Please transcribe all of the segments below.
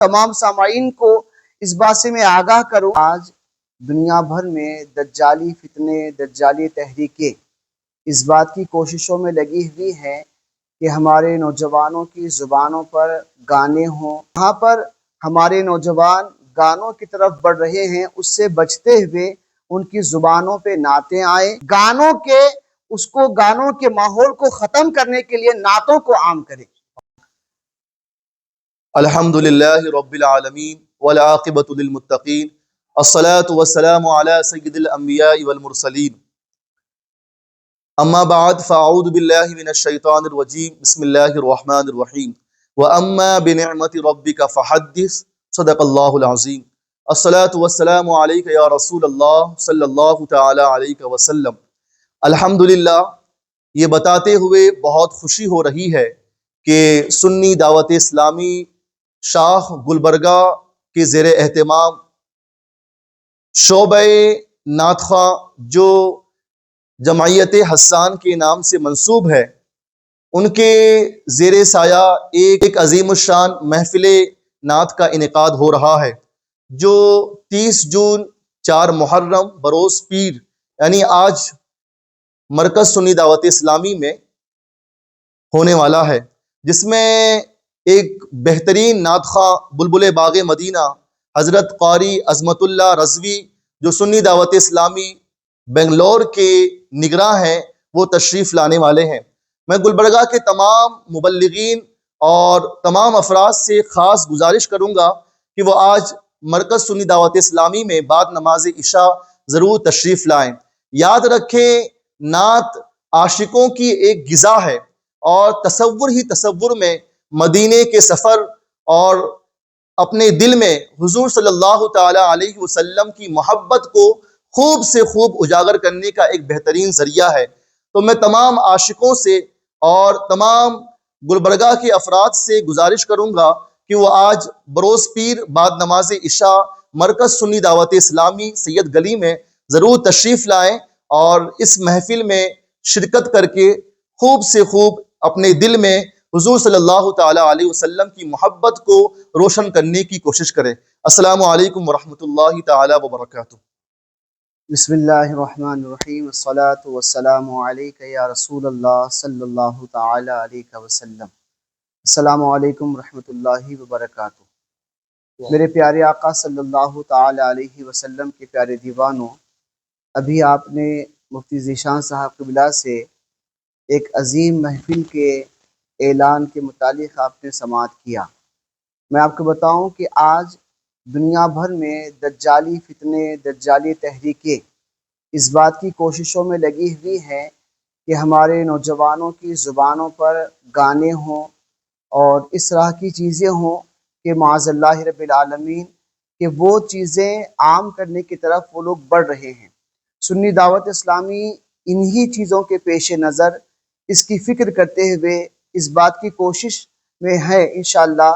تمام سامعین کو اس بات سے میں آگاہ کروں، آج دنیا بھر میں دجالی فتنے، دجالی تحریکیں اس بات کی کوششوں میں لگی ہوئی ہیں کہ ہمارے نوجوانوں کی زبانوں پر گانے ہوں۔ یہاں پر ہمارے نوجوان گانوں کی طرف بڑھ رہے ہیں، اس سے بچتے ہوئے ان کی زبانوں پہ نعتیں آئیں، گانوں کے ماحول کو ختم کرنے کے لیے نعتوں کو عام کریں۔ الحمدللہ رب العالمین والعاقبۃ للمتقین الصلاة والسلام علی سید الانبیاء والمرسلین اما بعد فاعوذ باللہ من الشیطان الرجیم بسم اللہ الرحمن الرحیم واما بنعمت ربک فحدث صدق اللہ العظیم الصلاة والسلام علیک یا رسول اللہ صلی اللہ تعالی علیہ وسلم۔ الحمدللہ یہ بتاتے ہوئے بہت خوشی ہو رہی ہے کہ سنی دعوت اسلامی شاخ گلبرگہ کے زیر اہتمام شعبہ نعت خواں جو جمعیت حسان کے نام سے منسوب ہے، ان کے زیر سایہ ایک عظیم الشان محفل نعت کا انعقاد ہو رہا ہے، جو 30 جون 4 محرم بروز پیر یعنی آج مرکز سنی دعوت اسلامی میں ہونے والا ہے، جس میں ایک بہترین نعت خواں بلبل باغ مدینہ حضرت قاری عظمت اللہ رضوی جو سنی دعوت اسلامی بنگلور کے نگراں ہیں، وہ تشریف لانے والے ہیں۔ میں گلبرگہ کے تمام مبلغین اور تمام افراد سے خاص گزارش کروں گا کہ وہ آج مرکز سنی دعوت اسلامی میں بعد نماز عشاء ضرور تشریف لائیں۔ یاد رکھیں، نعت عاشقوں کی ایک غذا ہے، اور تصور ہی تصور میں مدینے کے سفر اور اپنے دل میں حضور صلی اللہ تعالی علیہ وسلم کی محبت کو خوب سے خوب اجاگر کرنے کا ایک بہترین ذریعہ ہے۔ تو میں تمام عاشقوں سے اور تمام گلبرگہ کے افراد سے گزارش کروں گا کہ وہ آج بروز پیر بعد نماز عشاء مرکز سنی دعوت اسلامی سید گلی میں ضرور تشریف لائیں اور اس محفل میں شرکت کر کے خوب سے خوب اپنے دل میں حضور صلی اللہ تعالی علیہ وسلم کی محبت کو روشن کرنے کی کوشش کریں۔ السلام علیکم ورحمۃ اللہ تعالی وبرکاتہ۔ بسم اللہ الرحمن الرحیم، الصلاۃ والسلام علیک یا رسول اللہ صلی اللہ تعالی علیہ وسلم۔ السلام علیکم ورحمۃ اللہ وبرکاتہ۔ میرے پیارے آقا صلی اللہ تعالی علیہ وسلم کے پیارے دیوانوں، ابھی آپ نے مفتی ذیشان صاحب قبلہ سے ایک عظیم محفل کے اعلان کے متعلق آپ نے سماعت کیا۔ میں آپ کو بتاؤں کہ آج دنیا بھر میں دجالی فتنے، دجالی تحریکیں اس بات کی کوششوں میں لگی ہوئی ہیں کہ ہمارے نوجوانوں کی زبانوں پر گانے ہوں اور اس طرح کی چیزیں ہوں کہ معاذ اللہ رب العالمین کہ وہ چیزیں عام کرنے کی طرف وہ لوگ بڑھ رہے ہیں۔ سنی دعوت اسلامی انہی چیزوں کے پیش نظر اس کی فکر کرتے ہوئے اس بات کی کوشش میں ہے انشاءاللہ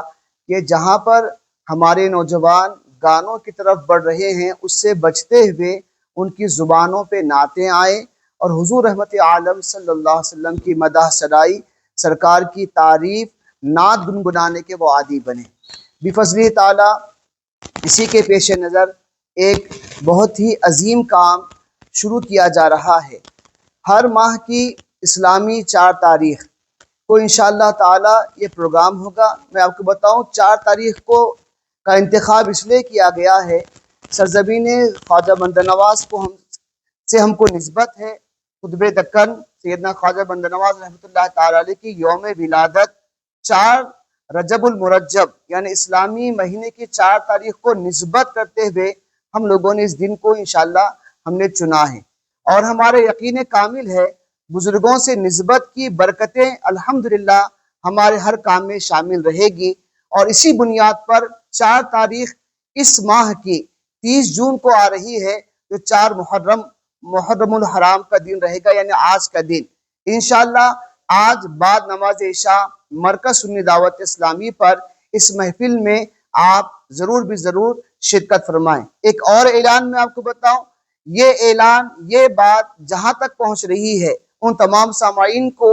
کہ جہاں پر ہمارے نوجوان گانوں کی طرف بڑھ رہے ہیں، اس سے بچتے ہوئے ان کی زبانوں پہ نعتیں آئیں اور حضور رحمت عالم صلی اللہ علیہ وسلم کی مدح سرائی، سرکار کی تعریف، نعت گنگنانے کے وہ عادی بنے بفضل تعالی۔ اسی کے پیش نظر ایک بہت ہی عظیم کام شروع کیا جا رہا ہے۔ ہر ماہ کی اسلامی 4 تاریخ کو انشاءاللہ تعالی یہ پروگرام ہوگا۔ میں آپ کو بتاؤں 4 تاریخ کو کا انتخاب اس لیے کیا گیا ہے، سرزمین خواجہ بندہ نواز ہم کو نسبت ہے۔ قطب دکن سیدنا خواجہ بندہ نواز رحمۃ اللہ تعالی علیہ کی یوم ولادت 4 رجب المرجب یعنی اسلامی مہینے کی 4 تاریخ کو نسبت کرتے ہوئے ہم لوگوں نے اس دن کو انشاءاللہ ہم نے چنا ہے، اور ہمارے یقین کامل ہے بزرگوں سے نسبت کی برکتیں الحمدللہ ہمارے ہر کام میں شامل رہے گی، اور اسی بنیاد پر 4 تاریخ اس ماہ کی 30 جون کو آ رہی ہے، جو 4 محرم الحرام کا دن رہے گا، یعنی آج کا دن انشاءاللہ۔ آج بعد نماز عشاء مرکز سنی دعوت اسلامی پر اس محفل میں آپ ضرور بھی ضرور شرکت فرمائیں۔ ایک اور اعلان میں آپ کو بتاؤں، یہ بات جہاں تک پہنچ رہی ہے ان تمام سامعین کو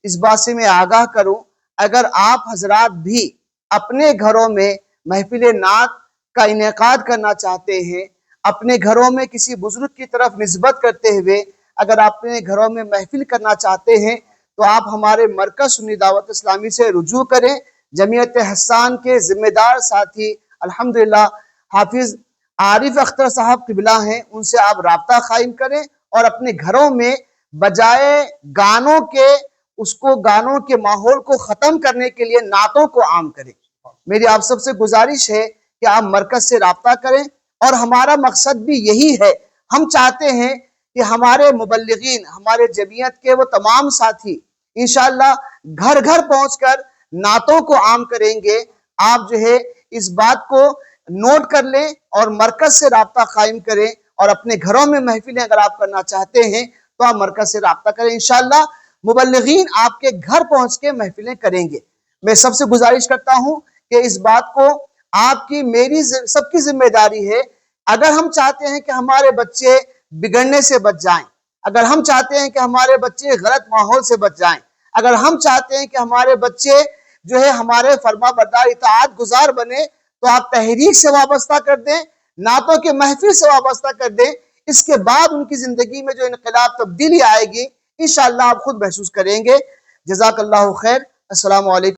اس بات سے میں آگاہ کروں، اگر آپ حضرات بھی اپنے گھروں میں محفل نعت کا انعقاد کرنا چاہتے ہیں، اپنے گھروں میں کسی بزرگ کی طرف نسبت کرتے ہوئے اگر آپ اپنے گھروں میں محفل کرنا چاہتے ہیں تو آپ ہمارے مرکز سنی دعوت اسلامی سے رجوع کریں۔ جمعیت حسان کے ذمہ دار ساتھی الحمدللہ حافظ عارف اختر صاحب قبلہ ہیں، ان سے آپ رابطہ قائم کریں اور اپنے گھروں میں بجائے گانوں کے گانوں کے ماحول کو ختم کرنے کے لیے نعتوں کو عام کریں۔ میری آپ سب سے گزارش ہے کہ آپ مرکز سے رابطہ کریں، اور ہمارا مقصد بھی یہی ہے۔ ہم چاہتے ہیں کہ ہمارے مبلغین، ہمارے جمعیت کے وہ تمام ساتھی انشاءاللہ گھر گھر پہنچ کر نعتوں کو عام کریں گے۔ آپ جو ہے اس بات کو نوٹ کر لیں اور مرکز سے رابطہ قائم کریں، اور اپنے گھروں میں محفلیں اگر آپ کرنا چاہتے ہیں تو آپ مرکز سے رابطہ کریں، انشاءاللہ مبلغین آپ کے گھر پہنچ کے محفلیں کریں گے۔ میں سب سے گزارش کرتا ہوں کہ اس بات کو آپ کی میری سب کی ذمہ داری ہے۔ اگر ہم چاہتے ہیں کہ ہمارے بچے بگڑنے سے بچ جائیں، اگر ہم چاہتے ہیں کہ ہمارے بچے غلط ماحول سے بچ جائیں، اگر ہم چاہتے ہیں کہ ہمارے بچے جو ہے ہمارے فرما بردار اطاعت گزار بنے، تو آپ تحریک سے وابستہ کر دیں، نعتوں کے محفل سے وابستہ کر دیں۔ اس کے بعد ان کی زندگی میں جو انقلاب تبدیلی آئے گی انشاءاللہ آپ خود محسوس کریں گے۔ جزاک اللہ خیر۔ السلام علیکم۔